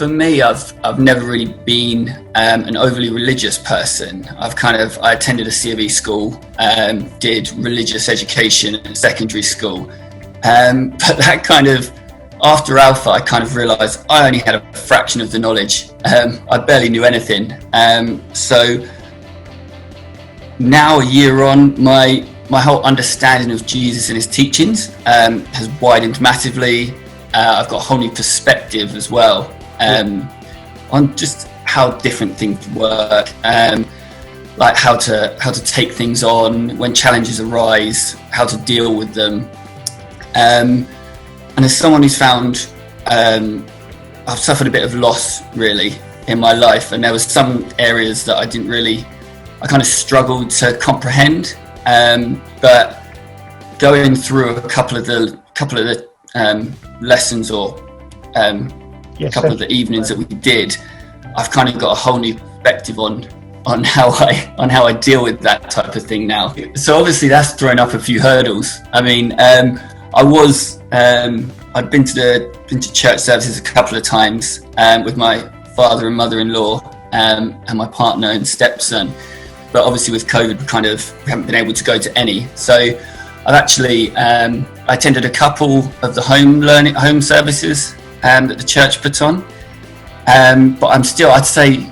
For me, I've never really been an overly religious person. I attended a C of E school, did religious education in secondary school, but that kind of, after Alpha, I kind of realised I only had a fraction of the knowledge. I barely knew anything. So now, a year on, my whole understanding of Jesus and his teachings has widened massively. I've got a whole new perspective as well on just how different things work, like how to take things on when challenges arise, how to deal with them. And as someone who's found, I've suffered a bit of loss really in my life, and there was some areas that I kind of struggled to comprehend. But going through a couple of the lessons or a couple of the evenings that we did, I've kind of got a whole new perspective on how I deal with that type of thing now. So obviously that's thrown up a few hurdles. I mean, I'd been to church services a couple of times with my father and mother-in-law and my partner and stepson, but obviously with COVID we haven't been able to go to any. So I've actually I attended a couple of the home services that the church put on, but I'm still, I'd say,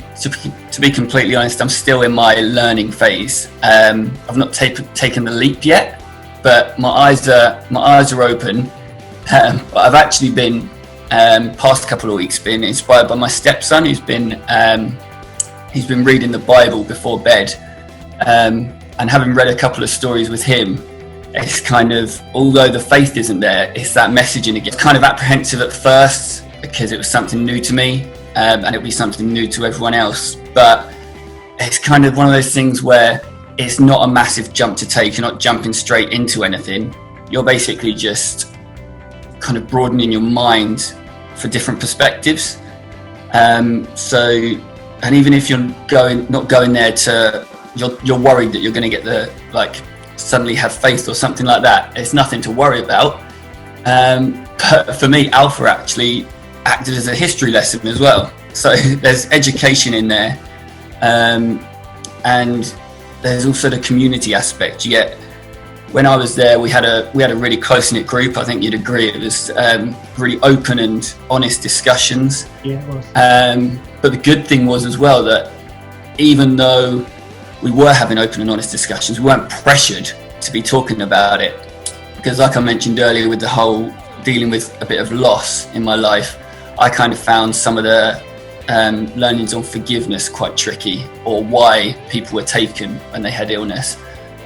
to be completely honest, I'm still in my learning phase. I've not taken the leap yet, but my eyes are open. But I've actually been past couple of weeks been inspired by my stepson, who's been reading the Bible before bed, and having read a couple of stories with him, it's kind of, although the faith isn't there, it's that messaging again. Kind of apprehensive at first because it was something new to me, and it'll be something new to everyone else, but it's kind of one of those things where it's not a massive jump to take. You're not jumping straight into anything. You're basically just kind of broadening your mind for different perspectives. So, and even if you're not going there you're worried that you're going to get suddenly have faith or something like that. It's nothing to worry about. But for me, Alpha actually acted as a history lesson as well. So there's education in there, and there's also the community aspect. You get, when I was there, we had a really close-knit group. I think you'd agree. It was really open and honest discussions. Yeah, it was. But the good thing was as well that even though we were having open and honest discussions, we weren't pressured to be talking about it. Because like I mentioned earlier, with the whole dealing with a bit of loss in my life, I kind of found some of the learnings on forgiveness quite tricky, or why people were taken when they had illness.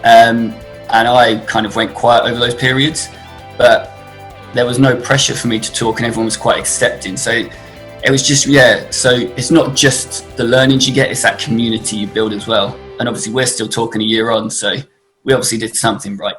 And I kind of went quiet over those periods, but there was no pressure for me to talk, and everyone was quite accepting. So it was just, so it's not just the learnings you get, it's that community you build as well. And obviously we're still talking a year on, so we obviously did something right.